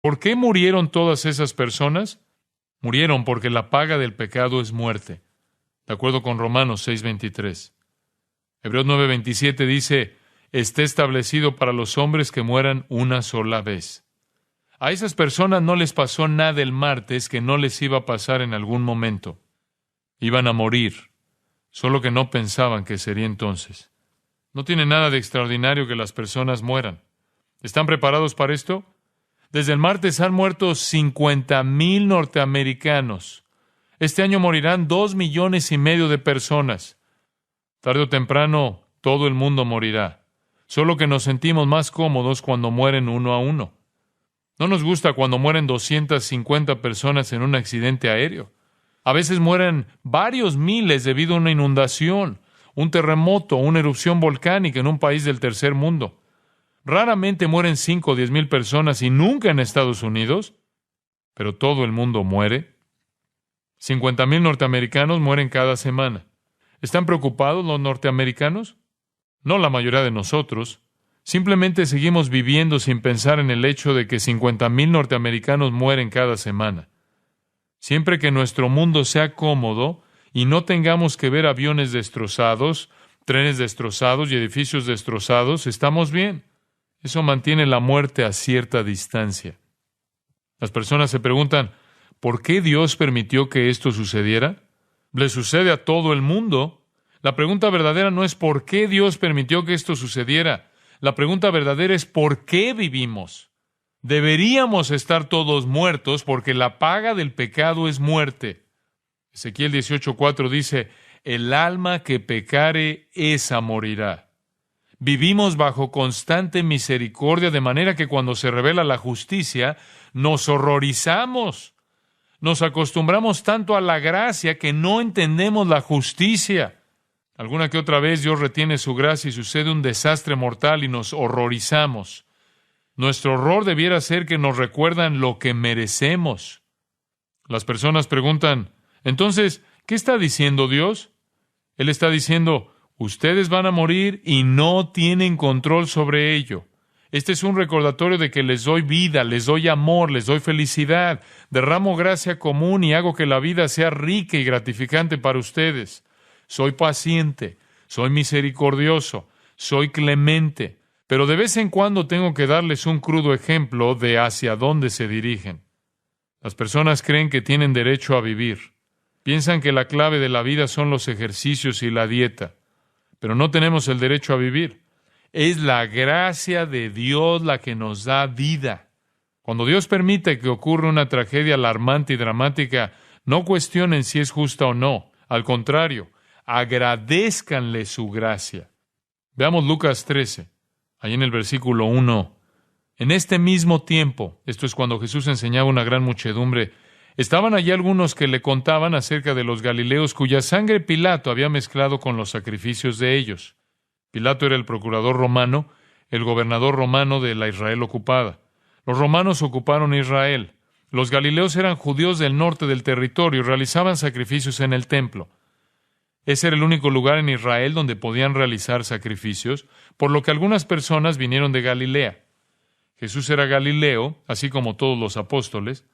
¿Por qué murieron todas esas personas? Murieron porque la paga del pecado es muerte, de acuerdo con Romanos 6:23. Hebreos 9:27 dice, está establecido para los hombres que mueran una sola vez. A esas personas no les pasó nada el martes que no les iba a pasar en algún momento. Iban a morir, solo que no pensaban que sería entonces. No tiene nada de extraordinario que las personas mueran. ¿Están preparados para esto? Desde el martes han muerto 50,000 norteamericanos. Este año morirán 2,5 millones de personas. Tarde o temprano, todo el mundo morirá. Solo que nos sentimos más cómodos cuando mueren uno a uno. No nos gusta cuando mueren 250 personas en un accidente aéreo. A veces mueren varios miles debido a una inundación, un terremoto, una erupción volcánica en un país del tercer mundo. Raramente mueren 5 o 10 mil personas y nunca en Estados Unidos, pero todo el mundo muere. 50,000 norteamericanos mueren cada semana. ¿Están preocupados los norteamericanos? No la mayoría de nosotros. Simplemente seguimos viviendo sin pensar en el hecho de que 50,000 norteamericanos mueren cada semana. Siempre que nuestro mundo sea cómodo y no tengamos que ver aviones destrozados, trenes destrozados y edificios destrozados, estamos bien. Eso mantiene la muerte a cierta distancia. Las personas se preguntan, ¿por qué Dios permitió que esto sucediera? Le sucede a todo el mundo. La pregunta verdadera no es ¿por qué Dios permitió que esto sucediera? La pregunta verdadera es ¿por qué vivimos? Deberíamos estar todos muertos porque la paga del pecado es muerte. Ezequiel 18:4 dice, el alma que pecare, esa morirá. Vivimos bajo constante misericordia, de manera que cuando se revela la justicia, nos horrorizamos. Nos acostumbramos tanto a la gracia que no entendemos la justicia. Alguna que otra vez Dios retiene su gracia y sucede un desastre mortal y nos horrorizamos. Nuestro horror debiera ser que nos recuerdan lo que merecemos. Las personas preguntan, entonces, ¿qué está diciendo Dios? Él está diciendo, ustedes van a morir y no tienen control sobre ello. Este es un recordatorio de que les doy vida, les doy amor, les doy felicidad, derramo gracia común y hago que la vida sea rica y gratificante para ustedes. Soy paciente, soy misericordioso, soy clemente, pero de vez en cuando tengo que darles un crudo ejemplo de hacia dónde se dirigen. Las personas creen que tienen derecho a vivir. Piensan que la clave de la vida son los ejercicios y la dieta. Pero no tenemos el derecho a vivir. Es la gracia de Dios la que nos da vida. Cuando Dios permite que ocurra una tragedia alarmante y dramática, no cuestionen si es justa o no. Al contrario, agradézcanle su gracia. Veamos Lucas 13, ahí en el versículo 1. En este mismo tiempo, esto es cuando Jesús enseñaba a una gran muchedumbre, estaban allí algunos que le contaban acerca de los galileos cuya sangre Pilato había mezclado con los sacrificios de ellos. Pilato era el procurador romano, el gobernador romano de la Israel ocupada. Los romanos ocuparon Israel. Los galileos eran judíos del norte del territorio y realizaban sacrificios en el templo. Ese era el único lugar en Israel donde podían realizar sacrificios, por lo que algunas personas vinieron de Galilea. Jesús era galileo, así como todos los apóstoles.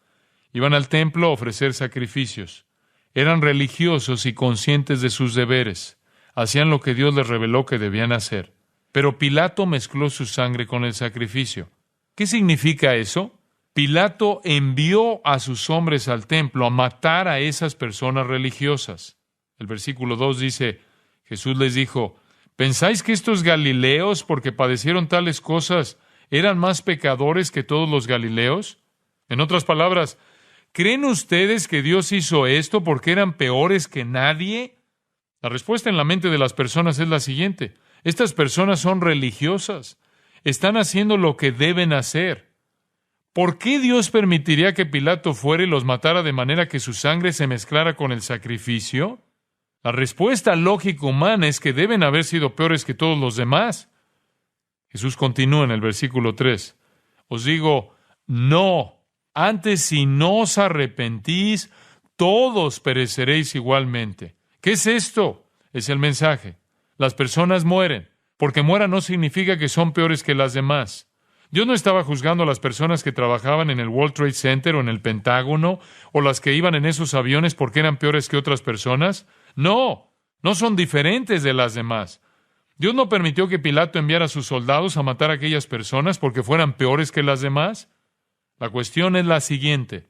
Iban al templo a ofrecer sacrificios. Eran religiosos y conscientes de sus deberes. Hacían lo que Dios les reveló que debían hacer. Pero Pilato mezcló su sangre con el sacrificio. ¿Qué significa eso? Pilato envió a sus hombres al templo a matar a esas personas religiosas. El versículo 2 dice, Jesús les dijo, ¿pensáis que estos galileos, porque padecieron tales cosas, eran más pecadores que todos los galileos? En otras palabras, ¿creen ustedes que Dios hizo esto porque eran peores que nadie? La respuesta en la mente de las personas es la siguiente. Estas personas son religiosas. Están haciendo lo que deben hacer. ¿Por qué Dios permitiría que Pilato fuera y los matara de manera que su sangre se mezclara con el sacrificio? La respuesta lógica humana es que deben haber sido peores que todos los demás. Jesús continúa en el versículo 3. Os digo, no. Antes, si no os arrepentís, todos pereceréis igualmente. ¿Qué es esto? Es el mensaje. Las personas mueren. Porque mueran no significa que son peores que las demás. Dios no estaba juzgando a las personas que trabajaban en el World Trade Center o en el Pentágono, o las que iban en esos aviones porque eran peores que otras personas. No, no son diferentes de las demás. Dios no permitió que Pilato enviara a sus soldados a matar a aquellas personas porque fueran peores que las demás. La cuestión es la siguiente: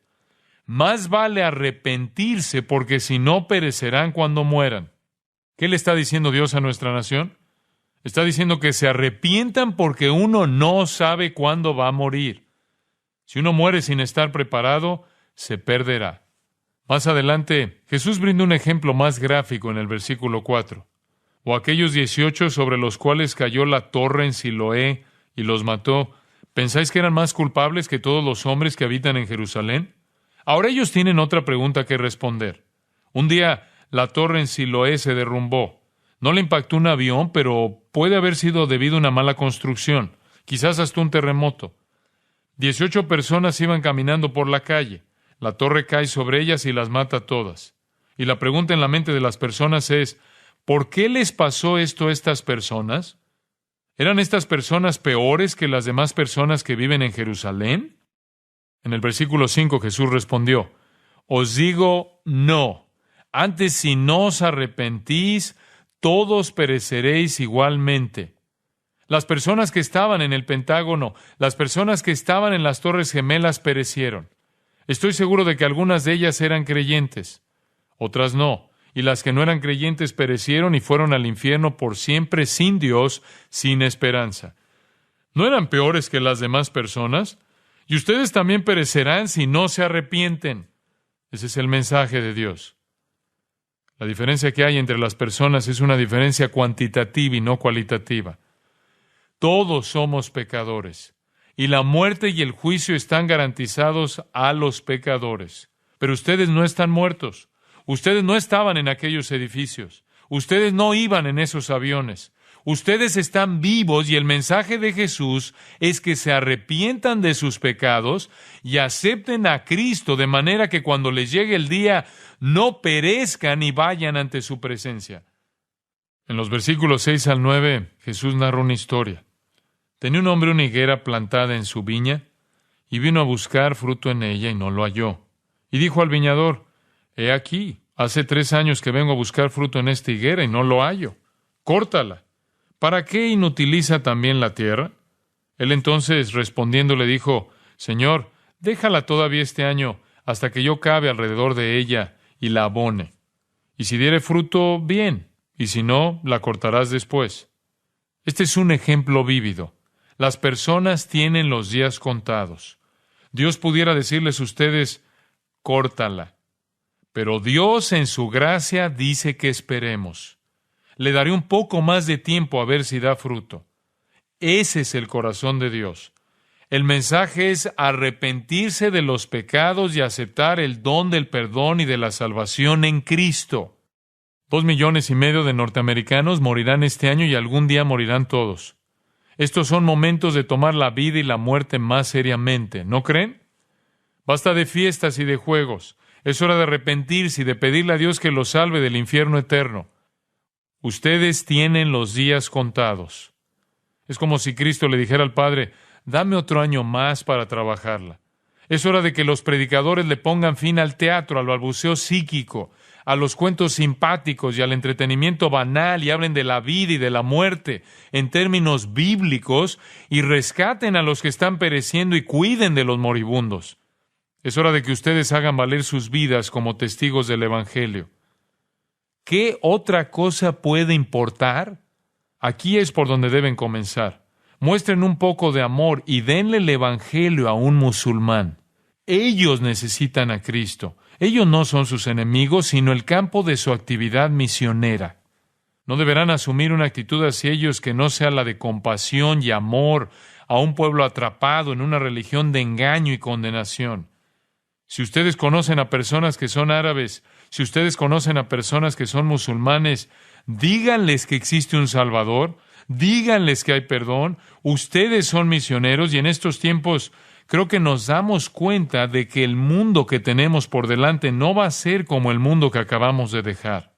más vale arrepentirse, porque si no perecerán cuando mueran. ¿Qué le está diciendo Dios a nuestra nación? Está diciendo que se arrepientan porque uno no sabe cuándo va a morir. Si uno muere sin estar preparado, se perderá. Más adelante, Jesús brinda un ejemplo más gráfico en el versículo 4. O aquellos 18 sobre los cuales cayó la torre en Siloé y los mató, ¿pensáis que eran más culpables que todos los hombres que habitan en Jerusalén? Ahora ellos tienen otra pregunta que responder. Un día, la torre en Siloé se derrumbó. No le impactó un avión, pero puede haber sido debido a una mala construcción, quizás hasta un terremoto. 18 personas iban caminando por la calle. La torre cae sobre ellas y las mata todas. Y la pregunta en la mente de las personas es, ¿por qué les pasó esto a estas personas? ¿Eran estas personas peores que las demás personas que viven en Jerusalén? En el versículo 5 Jesús respondió, os digo no. Antes, si no os arrepentís, todos pereceréis igualmente. Las personas que estaban en el Pentágono, las personas que estaban en las Torres Gemelas perecieron. Estoy seguro de que algunas de ellas eran creyentes, otras no, y las que no eran creyentes perecieron y fueron al infierno por siempre, sin Dios, sin esperanza. ¿No eran peores que las demás personas? Y ustedes también perecerán si no se arrepienten. Ese es el mensaje de Dios. La diferencia que hay entre las personas es una diferencia cuantitativa y no cualitativa. Todos somos pecadores, y la muerte y el juicio están garantizados a los pecadores. Pero ustedes no están muertos. Ustedes no estaban en aquellos edificios. Ustedes no iban en esos aviones. Ustedes están vivos y el mensaje de Jesús es que se arrepientan de sus pecados y acepten a Cristo de manera que cuando les llegue el día no perezcan y vayan ante su presencia. En los versículos 6 al 9, Jesús narra una historia. Tenía un hombre una higuera plantada en su viña y vino a buscar fruto en ella y no lo halló. Y dijo al viñador, he aquí, hace 3 años que vengo a buscar fruto en esta higuera y no lo hallo. Córtala. ¿Para qué inutiliza también la tierra? Él entonces, respondiendo, le dijo, Señor, déjala todavía este año, hasta que yo cabe alrededor de ella y la abone. Y si diere fruto, bien, y si no, la cortarás después. Este es un ejemplo vívido. Las personas tienen los días contados. Dios pudiera decirles a ustedes, córtala. Pero Dios en su gracia dice que esperemos. Le daré un poco más de tiempo a ver si da fruto. Ese es el corazón de Dios. El mensaje es arrepentirse de los pecados y aceptar el don del perdón y de la salvación en Cristo. 2,5 millones de norteamericanos morirán este año y algún día morirán todos. Estos son momentos de tomar la vida y la muerte más seriamente, ¿no creen? Basta de fiestas y de juegos. Es hora de arrepentirse y de pedirle a Dios que los salve del infierno eterno. Ustedes tienen los días contados. Es como si Cristo le dijera al Padre, dame otro año más para trabajarla. Es hora de que los predicadores le pongan fin al teatro, al balbuceo psíquico, a los cuentos simpáticos y al entretenimiento banal y hablen de la vida y de la muerte en términos bíblicos y rescaten a los que están pereciendo y cuiden de los moribundos. Es hora de que ustedes hagan valer sus vidas como testigos del Evangelio. ¿Qué otra cosa puede importar? Aquí es por donde deben comenzar. Muestren un poco de amor y denle el Evangelio a un musulmán. Ellos necesitan a Cristo. Ellos no son sus enemigos, sino el campo de su actividad misionera. No deberán asumir una actitud hacia ellos que no sea la de compasión y amor a un pueblo atrapado en una religión de engaño y condenación. Si ustedes conocen a personas que son árabes, si ustedes conocen a personas que son musulmanes, díganles que existe un Salvador, díganles que hay perdón. Ustedes son misioneros y en estos tiempos creo que nos damos cuenta de que el mundo que tenemos por delante no va a ser como el mundo que acabamos de dejar.